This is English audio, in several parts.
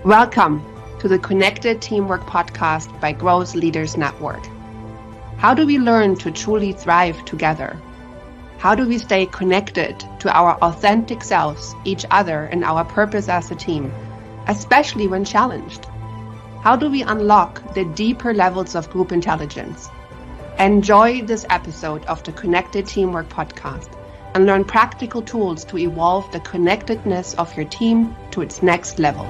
Welcome to the Connected Teamwork podcast by Growth Leaders Network. How do we learn to truly thrive together? How do we stay connected to our authentic selves, each other, and our purpose as a team, especially when challenged? How do we unlock the deeper levels of group intelligence? Enjoy this episode of the Connected Teamwork podcast and learn practical tools to evolve the connectedness of your team to its next level.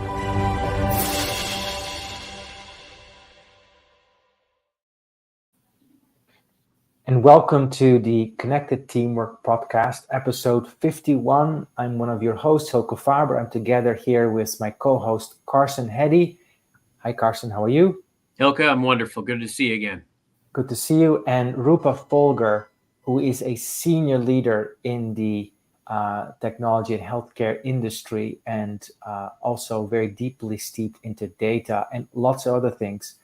And welcome to the Connected Teamwork podcast, episode 51. I'm one of your hosts, Hylke Faber. I'm together here with my co-host, Carson Heady. Hi, Carson. How are you? Hylke, I'm wonderful. Good to see you again. Good to see you. And Roopa Foulger, who is a senior leader in the technology and healthcare industry and also very deeply steeped into data and lots of other things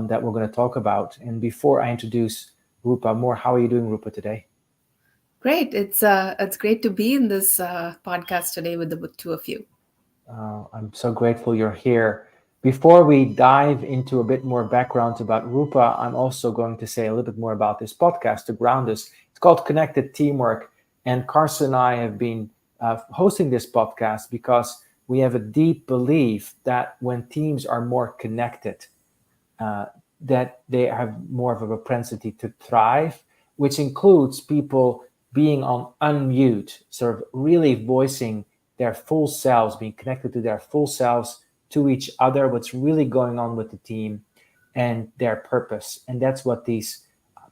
that we're going to talk about. And before I introduce Roopa more, how are you doing, Roopa, today? Great. It's great to be in this podcast today with the two of you. I'm so grateful you're here. Before we dive into a bit more background about Roopa, I'm also going to say a little bit more about this podcast to ground us. It's called Connected Teamwork, and Carson and I have been hosting this podcast because we have a deep belief that when teams are more connected, that they have more of a propensity to thrive, which includes people being on unmute, sort of really voicing their full selves, being connected to their full selves, to each other, what's really going on with the team and their purpose. And that's what these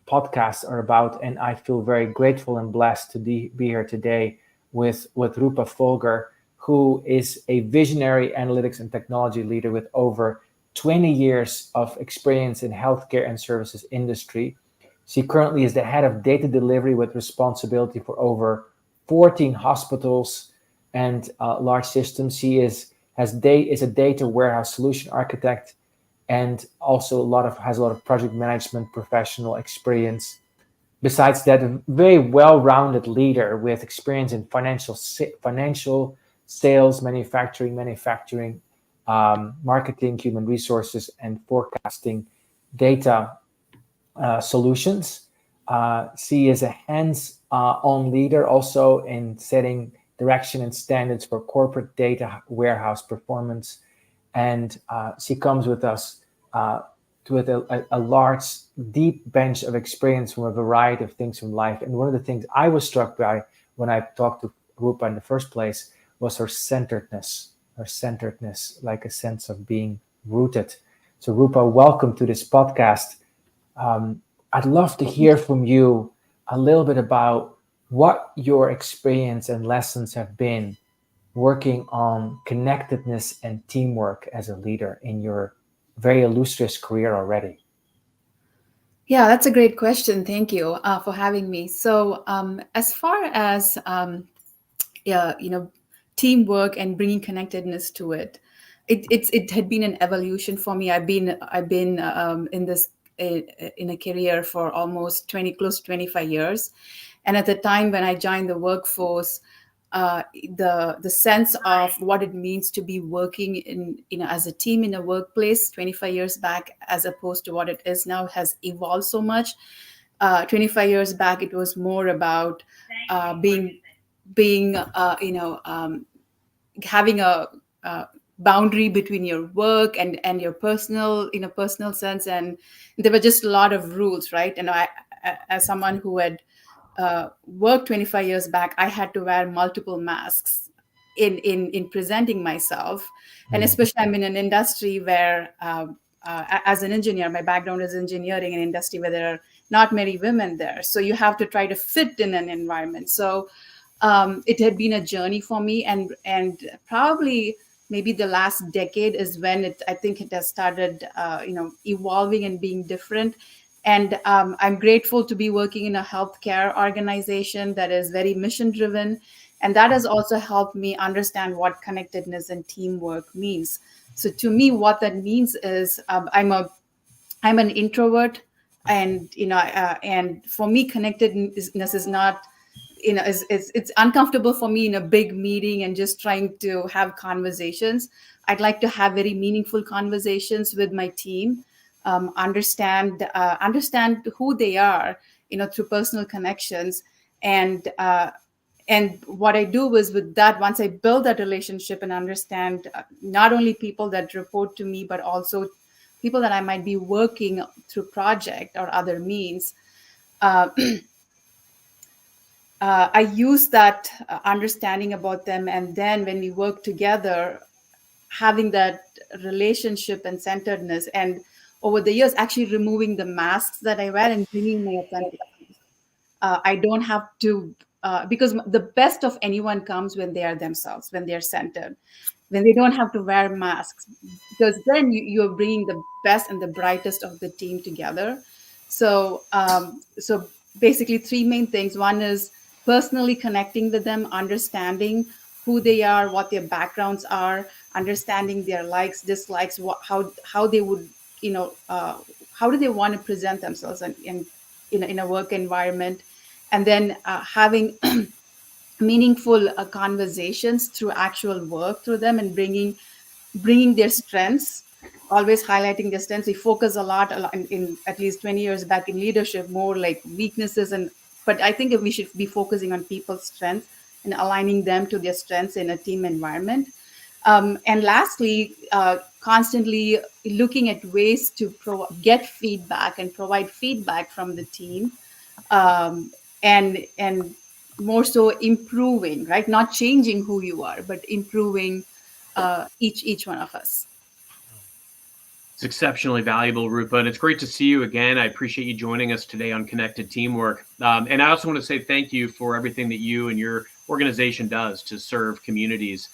podcasts are about. And I feel very grateful and blessed to be here today with Roopa Foulger, who is a visionary analytics and technology leader with over 20 years of experience in healthcare and services industry. She currently is the head of data delivery with responsibility for over 14 hospitals and large systems. She is a data warehouse solution architect and also has a lot of project management professional experience. Besides that, a very well-rounded leader with experience in financial sales, manufacturing, marketing, human resources, and forecasting data solutions. She is a hands-on leader also in setting direction and standards for corporate data warehouse performance. And she comes with us with a large, deep bench of experience from a variety of things from life. And one of the things I was struck by when I talked to Roopa in the first place was her centeredness, like a sense of being rooted. So Roopa, welcome to this podcast. I'd love to hear from you a little bit about what your experience and lessons have been working on connectedness and teamwork as a leader in your very illustrious career already. Yeah, that's a great question. Thank you for having me. So as far as teamwork and bringing connectedness to it, it had been an evolution for me. I've been in this in a career for almost close to 25 years. And at the time when I joined the workforce, the sense of what it means to be working as a team in a workplace 25 years back, as opposed to what it is now, has evolved so much. 25 years back, it was more about having a boundary between your work and your personal, in a personal sense, and there were just a lot of rules, right? And I, as someone who had worked 25 years back, I had to wear multiple masks in presenting myself. And especially I'm in an industry where, as an engineer, my background is engineering, an industry where there are not many women there. So you have to try to fit in an environment. So it had been a journey for me, and probably maybe the last decade is when I think it has started, evolving and being different. And I'm grateful to be working in a healthcare organization that is very mission driven. And that has also helped me understand what connectedness and teamwork means. So to me, what that means is I'm an introvert, and and for me, connectedness is not, it's uncomfortable for me in a big meeting and just trying to have conversations. I'd like to have very meaningful conversations with my team, understand who they are, through personal connections. And what I do is, with that, once I build that relationship and understand not only people that report to me, but also people that I might be working through project or other means, I use that understanding about them. And then when we work together, having that relationship and centeredness, and over the years, actually removing the masks that I wear and bringing my authentic. I don't have to, because the best of anyone comes when they are themselves, when they are centered, when they don't have to wear masks, because then you're bringing the best and the brightest of the team together. So basically, three main things. One is personally connecting with them, understanding who they are, what their backgrounds are, understanding their likes, dislikes, how they would, how do they want to present themselves in a work environment, and then having meaningful conversations through actual work through them, and bringing their strengths, always highlighting their strengths. We focus a lot in at least 20 years back in leadership, more like weaknesses, but I think we should be focusing on people's strengths and aligning them to their strengths in a team environment. And lastly, constantly looking at ways to get feedback and provide feedback from the team, and more so improving, right? Not changing who you are, but improving each one of us. It's exceptionally valuable, Roopa, and it's great to see you again. I appreciate you joining us today on Connected Teamwork. And I also want to say thank you for everything that you and your organization does to serve communities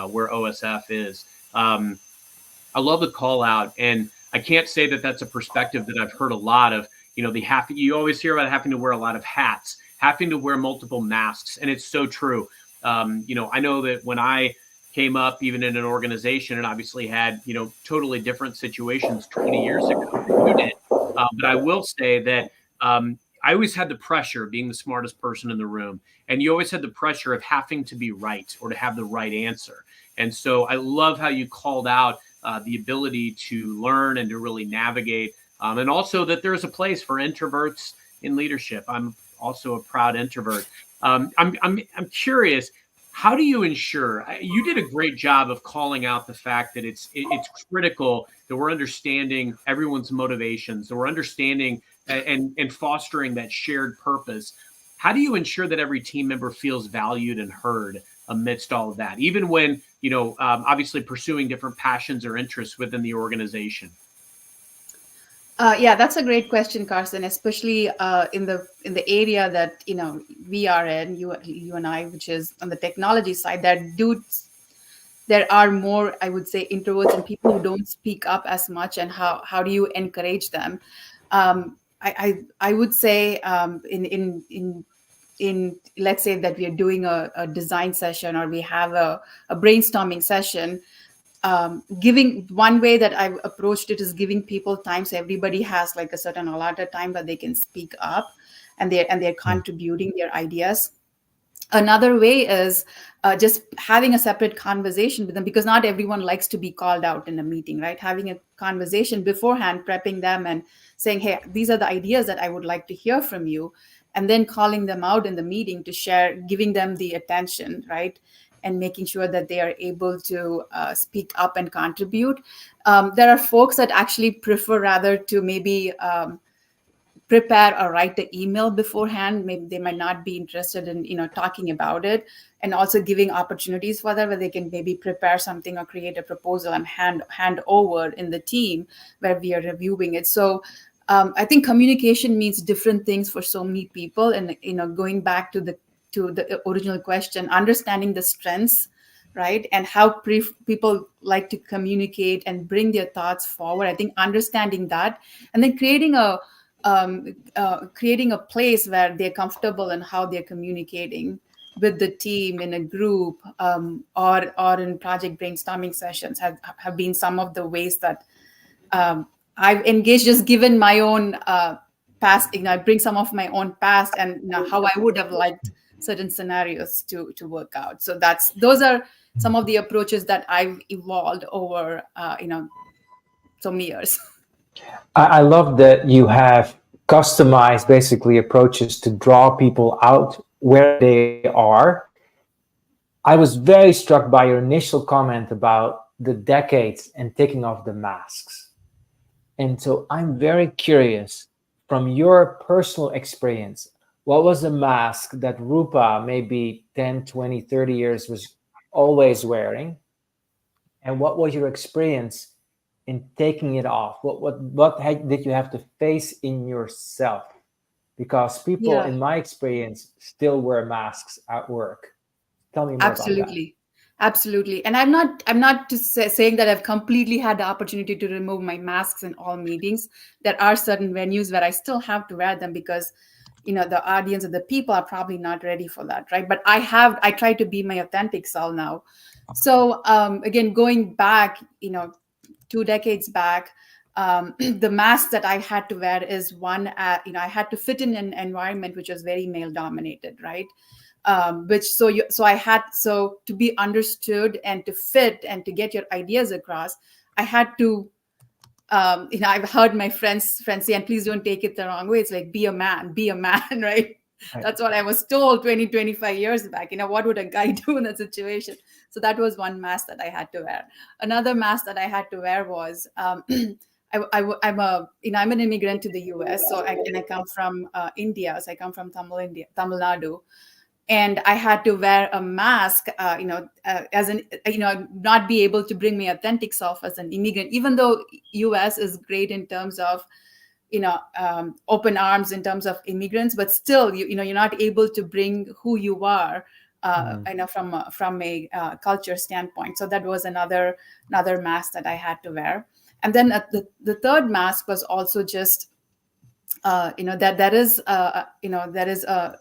where OSF is. I love the call out, and I can't say that that's a perspective that I've heard a lot of. You always hear about having to wear a lot of hats, having to wear multiple masks, and it's so true. I know that when I came up, even in an organization, and obviously had totally different situations 20 years ago than you did. But I will say that I always had the pressure of being the smartest person in the room, and you always had the pressure of having to be right or to have the right answer. And so I love how you called out the ability to learn and to really navigate, and also that there is a place for introverts in leadership. I'm also a proud introvert. I'm curious. How do you ensure? You did a great job of calling out the fact that it's critical that we're understanding everyone's motivations, that we're understanding and fostering that shared purpose. How do you ensure that every team member feels valued and heard amidst all of that, even when obviously pursuing different passions or interests within the organization? Yeah, that's a great question, Carson, especially in the area that we are in, you and I, which is on the technology side. There are more, I would say, introverts and people who don't speak up as much. And how do you encourage them? I would say in let's say that we are doing a design session, or we have a brainstorming session. Giving one way that I've approached it is giving people time, so everybody has like a certain allotted time that they can speak up, and they're contributing their ideas. Another way is just having a separate conversation with them, because not everyone likes to be called out in a meeting, right? Having a conversation beforehand, prepping them and saying, hey, these are the ideas that I would like to hear from you, and then calling them out in the meeting to share, giving them the attention, right? And making sure that they are able to speak up and contribute. There are folks that actually prefer rather to maybe prepare or write the email beforehand. Maybe they might not be interested in talking about it, and also giving opportunities for that, where they can maybe prepare something or create a proposal and hand over in the team where we are reviewing it. So I think communication means different things for so many people. And going back to the original question, understanding the strengths, right, and how people like to communicate and bring their thoughts forward. I think understanding that, and then creating a place where they're comfortable in how they're communicating with the team in a group, or in project brainstorming sessions have been some of the ways that I've engaged, just given my own past. I bring some of my own past and how I would have liked certain scenarios to work out. So those are some of the approaches that I've evolved over so many years. I love that you have customized basically approaches to draw people out where they are. I was very struck by your initial comment about the decades and taking off the masks. And so I'm very curious, from your personal experience, what was a mask that Roopa maybe 10, 20, 30 years was always wearing? And what was your experience in taking it off? What did you have to face in yourself? Because people, Yeah. in my experience, still wear masks at work. Tell me more about that. Absolutely. And I'm not saying that I've completely had the opportunity to remove my masks in all meetings. There are certain venues where I still have to wear them because the audience or the people are probably not ready for that, right? But I try to be my authentic self now. So again, going back 2 decades back, the mask that I had to wear is one I had to fit in an environment which was very male dominated, right? So to be understood and to fit and to get your ideas across, I had to I've heard my friends say, and please don't take it the wrong way, it's like, be a man, right? That's what I was told 25 years back. What would a guy do in that situation? So that was one mask that I had to wear. Another mask that I had to wear was I'm an immigrant to the US. So I come from India. So I come from Tamil Nadu. And I had to wear a mask, as an, not be able to bring my authentic self as an immigrant, even though US is great in terms of, open arms in terms of immigrants, but still, you're not able to bring who you are, from a culture standpoint. So that was another mask that I had to wear. And then the third mask was also just, that there is a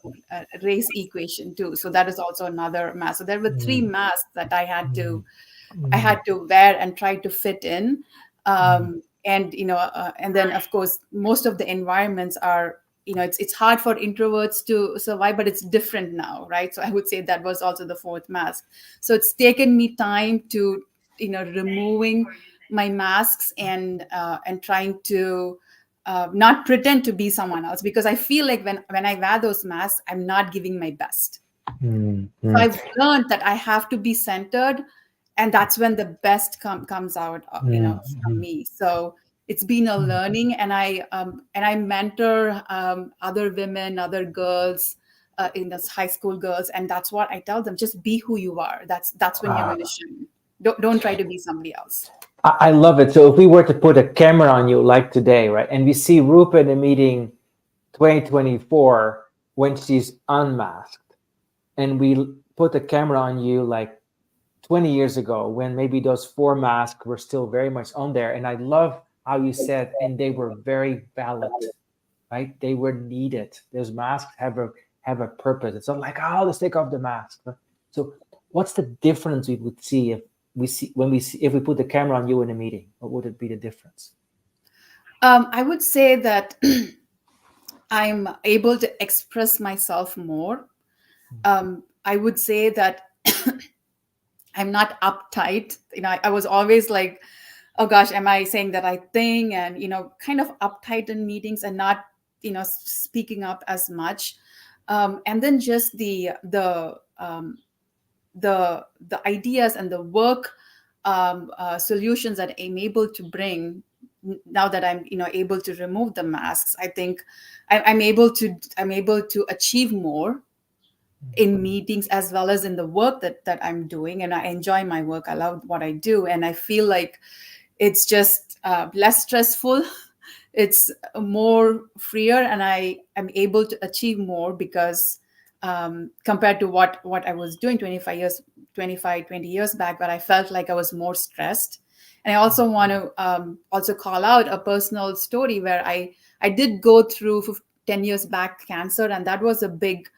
race equation too. So that is also another mask. So there were 3 masks that I had to wear and try to fit in. And then of course most of the environments are, it's hard for introverts to survive, but it's different now, right? So I would say that was also the 4th mask. So it's taken me time to removing my masks and trying to not pretend to be someone else, because I feel like when I wear those masks, I'm not giving my best. So I've learned that I have to be centered, and that's when the best comes out, from me. So it's been a learning, and I mentor other women, other girls, in this high school girls, and that's what I tell them: just be who you are. That's when you're going to shine. Don't try to be somebody else. I love it. So if we were to put a camera on you like today, right, and we see Roopa in a meeting 2024 when she's unmasked, and we put a camera on you like 20 years ago when maybe those 4 masks were still very much on there. And I love how you said, and they were very valid, right? They were needed. Those masks have a purpose. It's not like, oh, let's take off the mask. So what's the difference we would see if we put the camera on you in a meeting? What would it be the difference? I would say that I'm able to express myself more. I would say that I'm not uptight. I was always like, oh gosh, am I saying the right thing? And, kind of uptight in meetings and not, speaking up as much. And then just the ideas and the work solutions that I'm able to bring now that I'm able to remove the masks. I think I'm able to achieve more in meetings as well as in the work that I'm doing, and I enjoy my work. I love what I do, and I feel like it's just less stressful. It's more freer, and I am able to achieve more because compared to what I was doing 20 years back, but I felt like I was more stressed. And I also want to also call out a personal story where I did go through 10 years back cancer, and that was a big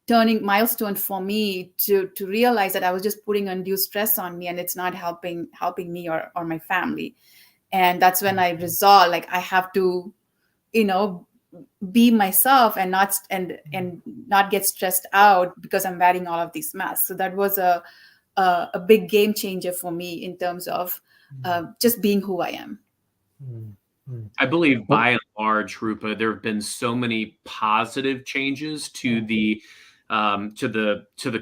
turning milestone for me to realize that I was just putting undue stress on me, and it's not helping me or my family. And that's when I resolved, like, I have to, be myself and not get stressed out because I'm wearing all of these masks. So that was a a big game changer for me in terms of just being who I am. I believe by and large, Roopa, there have been so many positive changes to the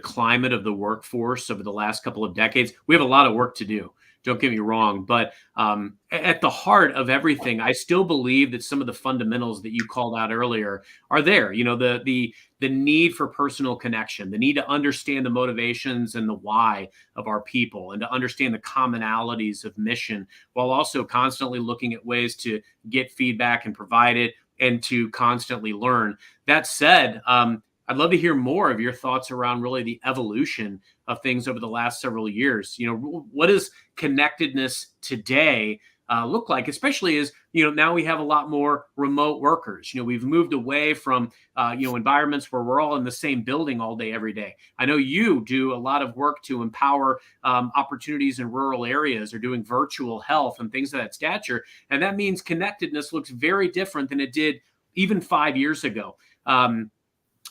climate of the workforce over the last couple of decades. We have a lot of work to do. Don't get me wrong, but at the heart of everything, I still believe that some of the fundamentals that you called out earlier are there. You know, the need for personal connection, the need to understand the motivations and the why of our people, and to understand the commonalities of mission, while also constantly looking at ways to get feedback and provide it, and to constantly learn. That said, I'd love to hear more of your thoughts around really the evolution of things over the last several years. You know, what does connectedness today look like, especially as, you know, now we have a lot more remote workers. You know, we've moved away from, environments where we're all in the same building all day, every day. I know you do a lot of work to empower opportunities in rural areas, or doing virtual health and things of that stature. And that means connectedness looks very different than it did even 5 years ago.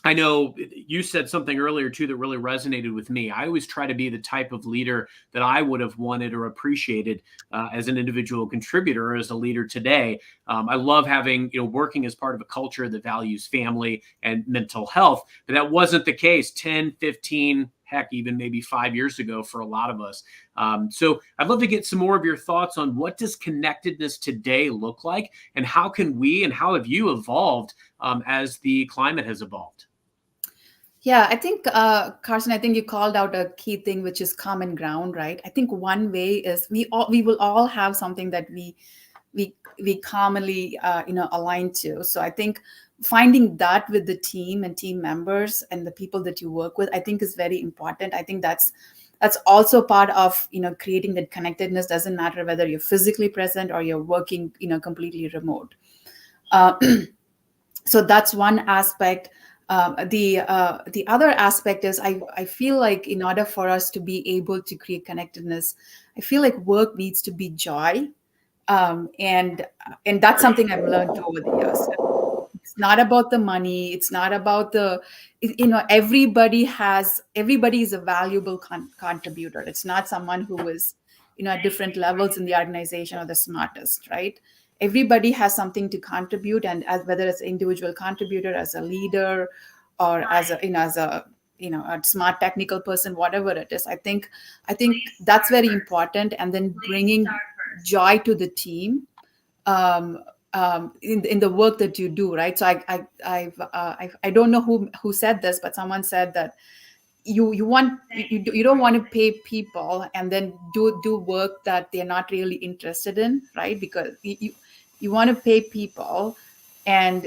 I know you said something earlier too that really resonated with me. I always try to be the type of leader that I would have wanted or appreciated as an individual contributor, or as a leader today. I love having, working as part of a culture that values family and mental health, but that wasn't the case 10, 15, heck, even maybe 5 years ago for a lot of us. So I'd love to get some more of your thoughts on what does connectedness today look like, and how can we, and how have you evolved as the climate has evolved? Yeah, I think, Carson, I think you called out a key thing, which is common ground, right? I think one way is we will all have something that we commonly, align to. So I think finding that with the team and team members and the people that you work with, I think is very important. I think that's also part of, creating that connectedness. Doesn't matter whether you're physically present or you're working, completely remote. So that's one aspect. The other aspect is I feel like in order for us to be able to create connectedness, I feel like work needs to be joy. And that's something I've learned over the years. It's not about the money. It's not about everybody is a valuable contributor. It's not someone who is, at different levels in the organization or the smartest, right? Everybody has something to contribute, and whether it's an individual contributor, as a leader, or as a smart technical person, whatever it is. I think that's very important. And then bringing joy to the team in the work that you do, right? So I don't know who said this, but someone said that you don't want to pay people and then do work that they're not really interested in, right? Because you want to pay people, and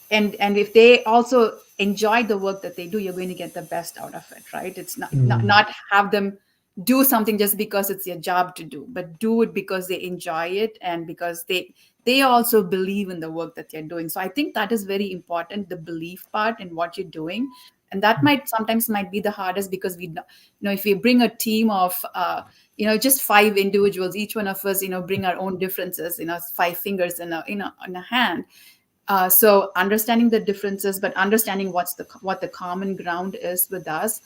and if they also enjoy the work that they do, you're going to get the best out of it, right? It's not have them do something just because it's their job to do, but do it because they enjoy it, and because they also believe in the work that they're doing. So I think that is very important, the belief part in what you're doing. And that sometimes might be the hardest, because if we bring a team of, just 5 individuals, each one of us, bring our own differences, 5 fingers in a hand. So understanding the differences, but understanding what the common ground is with us,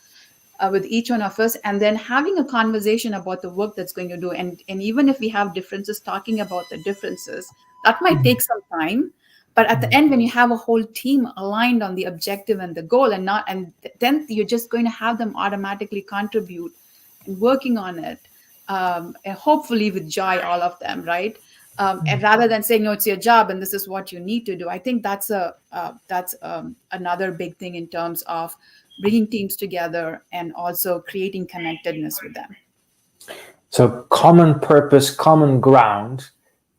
with each one of us, and then having a conversation about the work that's going to do. And even if we have differences, talking about the differences, that might take some time. But at the end, when you have a whole team aligned on the objective and the goal, and then you're just going to have them automatically contribute and working on it, and hopefully with joy, all of them, right? And rather than saying, no, it's your job and this is what you need to do. I think that's another big thing in terms of bringing teams together and also creating connectedness with them. So common purpose, common ground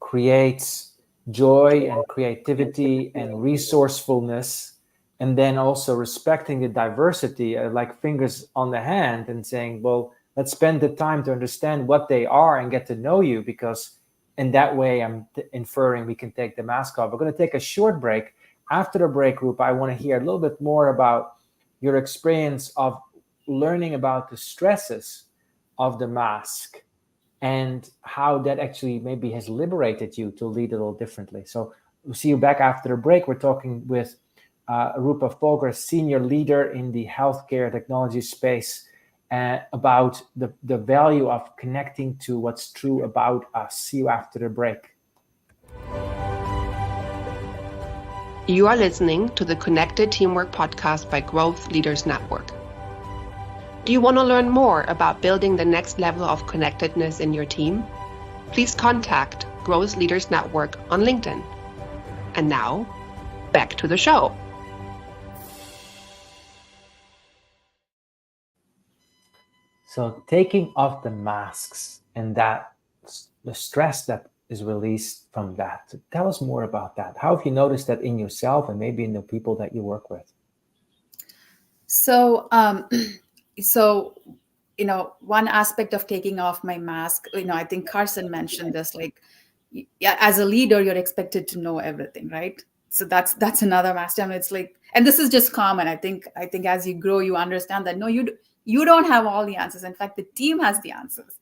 creates joy and creativity and resourcefulness, and then also respecting the diversity, like fingers on the hand, and saying, well, let's spend the time to understand what they are and get to know you, because in that way I'm inferring we can take the mask off. We're going to take a short break. After the break, Roopa, I want to hear a little bit more about your experience of learning about the stresses of the mask, and how that actually maybe has liberated you to lead a little differently. So we'll see you back after the break. We're talking with Roopa Foulger, senior leader in the healthcare technology space, about the value of connecting to what's true about us. See you after the break. You are listening to the Connected Teamwork podcast by Growth Leaders Network. Do you want to learn more about building the next level of connectedness in your team? Please contact Growth Leaders Network on LinkedIn. And now, back to the show. So taking off the masks and the stress that is released from that. So tell us more about that. How have you noticed that in yourself and maybe in the people that you work with? So, one aspect of taking off my mask, I think Carson mentioned this, like, yeah, as a leader, you're expected to know everything, right? So that's another mask. I mean, it's like, and this is just common. I think as you grow, you understand that, no, you don't have all the answers. In fact, the team has the answers.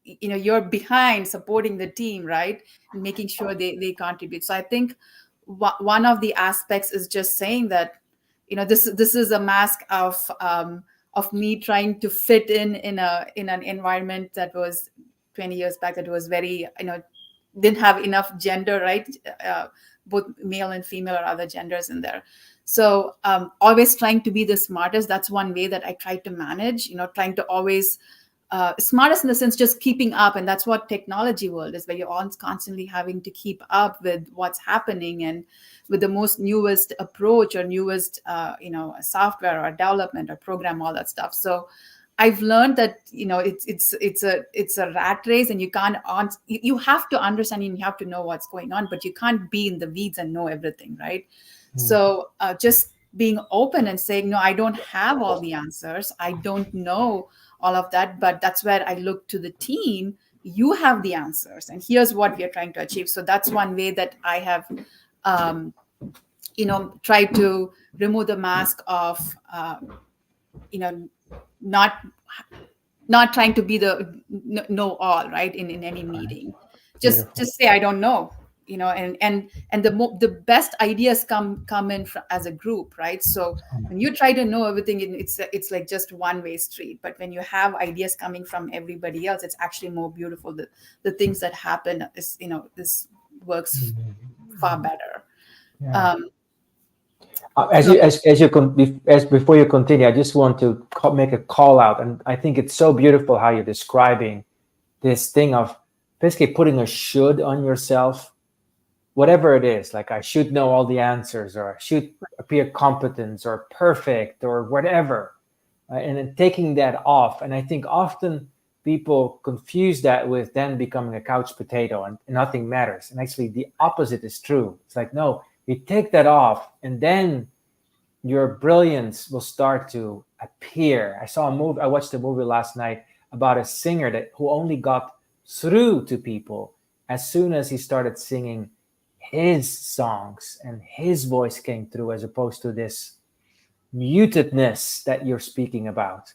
You're behind supporting the team, right? And making sure they contribute. So I think one of the aspects is just saying that, this is a mask of me trying to fit in an environment that was 20 years back, that was very, didn't have enough gender, right? Both male and female or other genders in there. So always trying to be the smartest. That's one way that I try to manage, trying to always smartest in the sense just keeping up. And that's what technology world is, where you're all constantly having to keep up with what's happening and with the most newest approach or newest software or development or program, all that stuff. So I've learned that it's a rat race, and you have to understand and you have to know what's going on, but you can't be in the weeds and know everything, right? So just being open and saying, no, I don't have all the answers, I don't know all of that, but that's where I look to the team. You have the answers, and here's what we are trying to achieve. So that's one way that I have tried to remove the mask of not trying to be the know all, right, in any meeting. Just say I don't know, and the best ideas come in as a group, right? So when you try to know everything, it's like just one way street. But when you have ideas coming from everybody else, it's actually more beautiful. The things that happen is, this works far better. Yeah. Before you continue, I just want to make a call out, and I think it's so beautiful how you're describing this thing of basically putting a should on yourself, whatever it is. Like, I should know all the answers, or I should appear competent or perfect or whatever, and then taking that off. And I think often people confuse that with then becoming a couch potato and nothing matters. And actually, the opposite is true. It's like, no. You take that off, and then your brilliance will start to appear. I watched a movie last night about a singer who only got through to people as soon as he started singing his songs and his voice came through, as opposed to this mutedness that you're speaking about.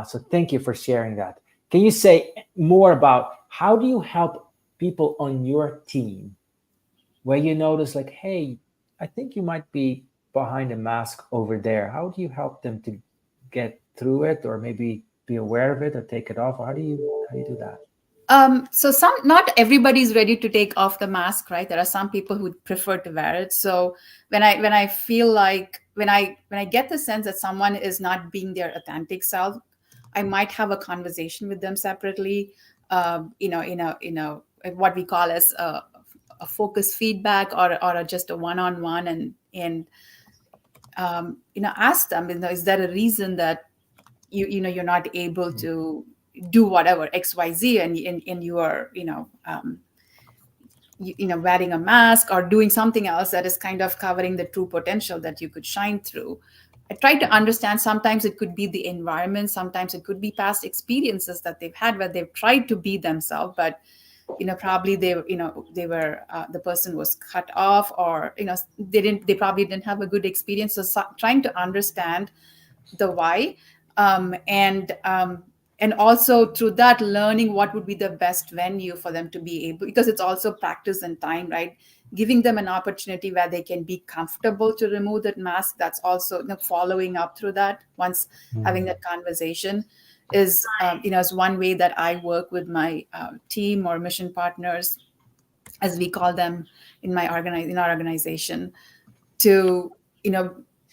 So thank you for sharing that. Can you say more about how do you help people on your team where you notice, like, hey, I think you might be behind a mask over there? How do you help them to get through it, or maybe be aware of it or take it off? Or how do you do that? So not everybody's ready to take off the mask, right? There are some people who prefer to wear it. So when I feel like when I get the sense that someone is not being their authentic self, I might have a conversation with them separately, what we call as a focus feedback or just a one-on-one, and ask them, is there a reason that you're not able to do whatever XYZ, and you are wearing a mask or doing something else that is kind of covering the true potential that you could shine through. I try to understand. Sometimes it could be the environment, sometimes it could be past experiences that they've had where they've tried to be themselves, but probably they were the person was cut off, or they probably didn't have a good experience. So trying to understand the why, and also through that learning what would be the best venue for them to be able, because it's also practice and time, right? giving them an opportunity where they can be comfortable to remove that mask. That's also, following up through that once having that conversation is, is one way that I work with my team or mission partners, as we call them in our organization, to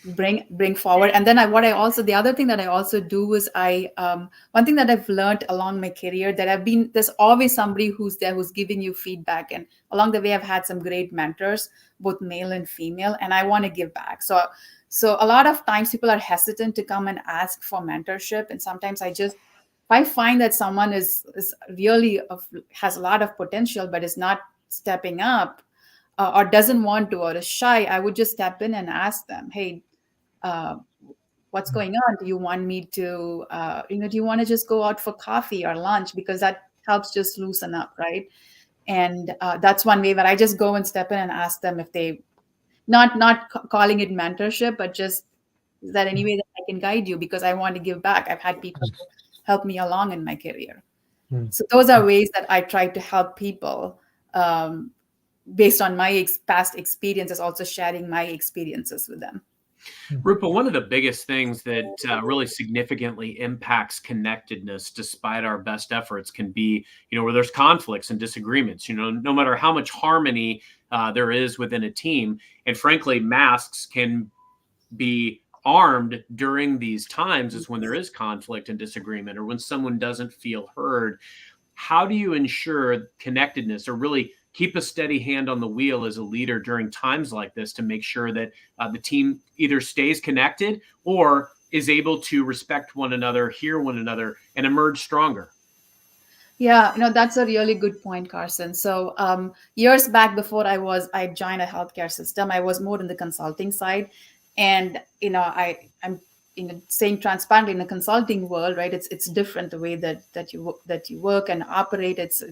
bring forward. And then the other thing that I also do is one thing that I've learned along my career, that there's always somebody who's there who's giving you feedback, and along the way I've had some great mentors, both male and female, and I want to give back. So a lot of times people are hesitant to come and ask for mentorship, and sometimes if I find that someone is really has a lot of potential but is not stepping up, or doesn't want to, or is shy, I would just step in and ask them, hey, what's going on? Do you want me to, do you want to just go out for coffee or lunch? Because that helps just loosen up, right? And that's one way where I just go and step in and ask them if they, not calling it mentorship, but just, is there any way that I can guide you? Because I want to give back. I've had people help me along in my career. So those are ways that I try to help people, based on my past experiences, also sharing my experiences with them. Roopa, one of the biggest things that really significantly impacts connectedness, despite our best efforts, can be, where there's conflicts and disagreements, no matter how much harmony there is within a team. And frankly, masks can be armed during these times, is when there is conflict and disagreement, or when someone doesn't feel heard. How do you ensure connectedness, or really keep a steady hand on the wheel as a leader during times like this, to make sure that the team either stays connected or is able to respect one another, hear one another, and emerge stronger? Yeah, that's a really good point, Carson. So years back, before I joined a healthcare system, I was more in the consulting side. And, I'm saying transparently, in the consulting world, right, it's different, the way that you work and operate. It's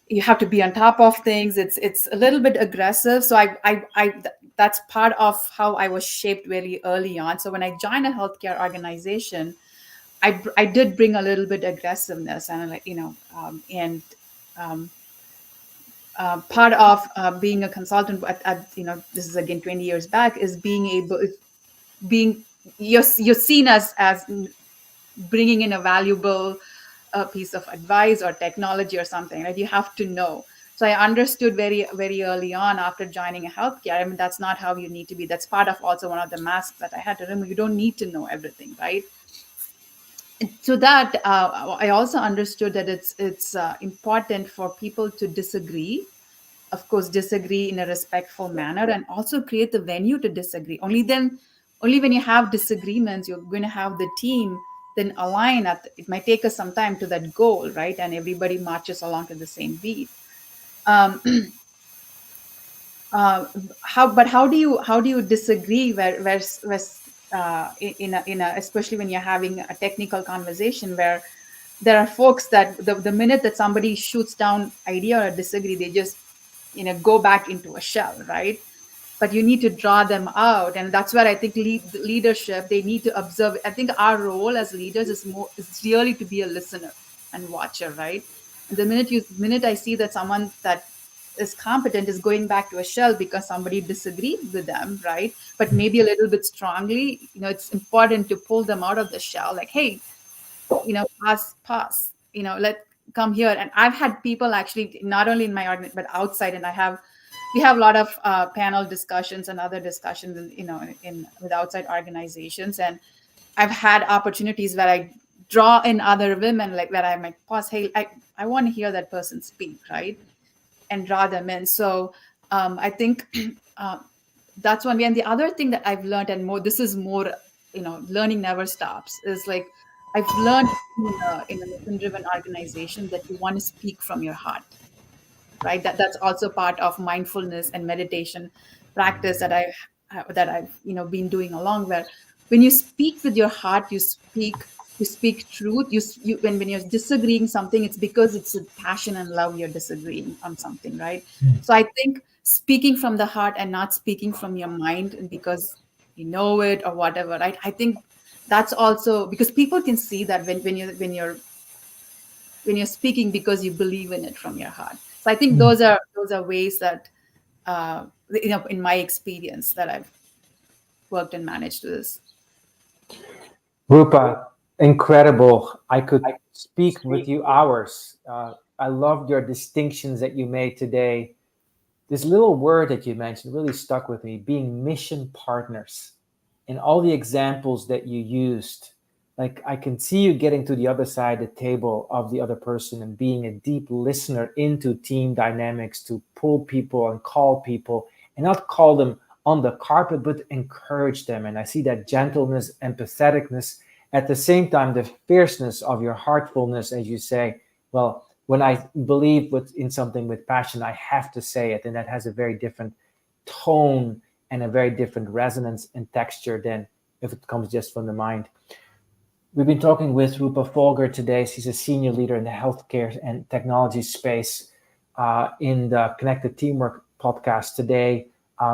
you have to be on top of things. It's a little bit aggressive. So that's part of how I was shaped very early on. So when I joined a healthcare organization, I did bring a little bit aggressiveness, and part of being a consultant at this is again 20 years back, is you're seen as bringing in a valuable piece of advice or technology or something, right? You have to know. So I understood very, very early on, after joining a healthcare, that's not how you need to be. That's part of also one of the masks that I had to remove. You don't need to know everything, right? And so that I also understood that it's important for people to disagree. Of course, disagree in a respectful manner, and also create the venue to disagree. Only when you have disagreements, you're going to have the team then align it might take us some time to that goal, right? And everybody marches along to the same beat. How do you disagree where especially when you're having a technical conversation, where there are folks that the minute that somebody shoots down idea or disagree, they just go back into a shell, right? But you need to draw them out, and that's where I think leadership, they need to observe. I think our role as leaders is really to be a listener and watcher, right? And the minute I see that someone that is competent is going back to a shell because somebody disagreed with them, right? But maybe a little bit strongly, it's important to pull them out of the shell, like, hey, pass, let come here. And I've had people actually, not only in my organization but outside, and we have a lot of panel discussions and other discussions, with outside organizations. And I've had opportunities where I draw in other women, like where I might pause, hey, I want to hear that person speak, right? And draw them in. So I think that's one way. And the other thing that I've learned, and this is more, learning never stops, is like, I've learned in a mission-driven organization that you want to speak from your heart. Right, that's also part of mindfulness and meditation practice that I've been doing along, where when you speak with your heart, you speak truth. When you're disagreeing something, it's because it's a passion and love you're disagreeing on something, right? So I think speaking from the heart and not speaking from your mind, and because you know it or whatever, right? I think that's also because people can see that when you're speaking because you believe in it from your heart. So I think those are ways that in my experience that I've worked and managed this. Roopa, incredible. I could speak with you hours. I loved your distinctions that you made today. This little word that you mentioned really stuck with me, being mission partners. And all the examples that you used, like I can see you getting to the other side of the table of the other person and being a deep listener into team dynamics to pull people and call people and not call them on the carpet, but encourage them. And I see that gentleness, empatheticness, at the same time, the fierceness of your heartfulness, as you say, well, when I believe in something with passion, I have to say it. And that has a very different tone and a very different resonance and texture than if it comes just from the mind. We've been talking with Roopa Foulger today. She's a senior leader in the healthcare and technology space in the Connected Teamwork podcast today.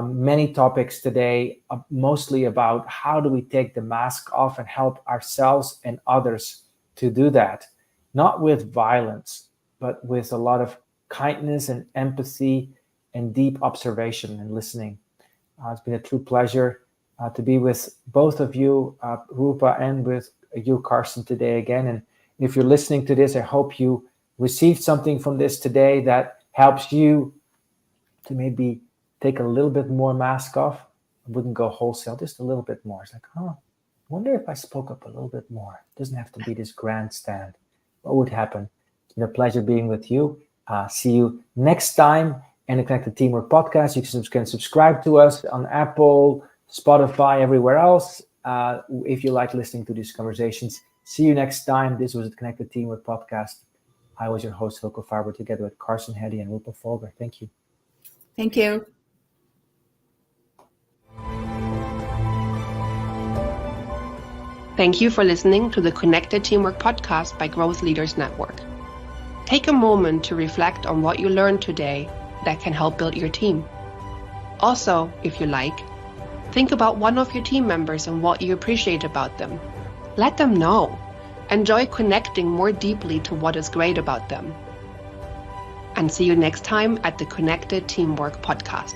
Many topics today, mostly about how do we take the mask off and help ourselves and others to do that, not with violence, but with a lot of kindness and empathy and deep observation and listening. It's been a true pleasure to be with both of you, Roopa, and with you, Carson, today again. And if you're listening to this, I hope you received something from this today that helps you to maybe take a little bit more mask off. I wouldn't go wholesale, just a little bit more. It's like, I wonder if I spoke up a little bit more. It doesn't have to be this grandstand. What would happen? It's been a pleasure being with you. See you next time in the Connected Teamwork podcast. You can subscribe to us on Apple, Spotify, everywhere else. If you like listening to these conversations, see you next time. This was the Connected Teamwork podcast. I was your host, Hylke Faber, together with Carson, Heady, and Roopa Foulger. Thank you. Thank you. Thank you for listening to the Connected Teamwork podcast by Growth Leaders Network. Take a moment to reflect on what you learned today that can help build your team. Also, if you like, think about one of your team members and what you appreciate about them. Let them know. Enjoy connecting more deeply to what is great about them. And see you next time at the Connected Teamwork podcast.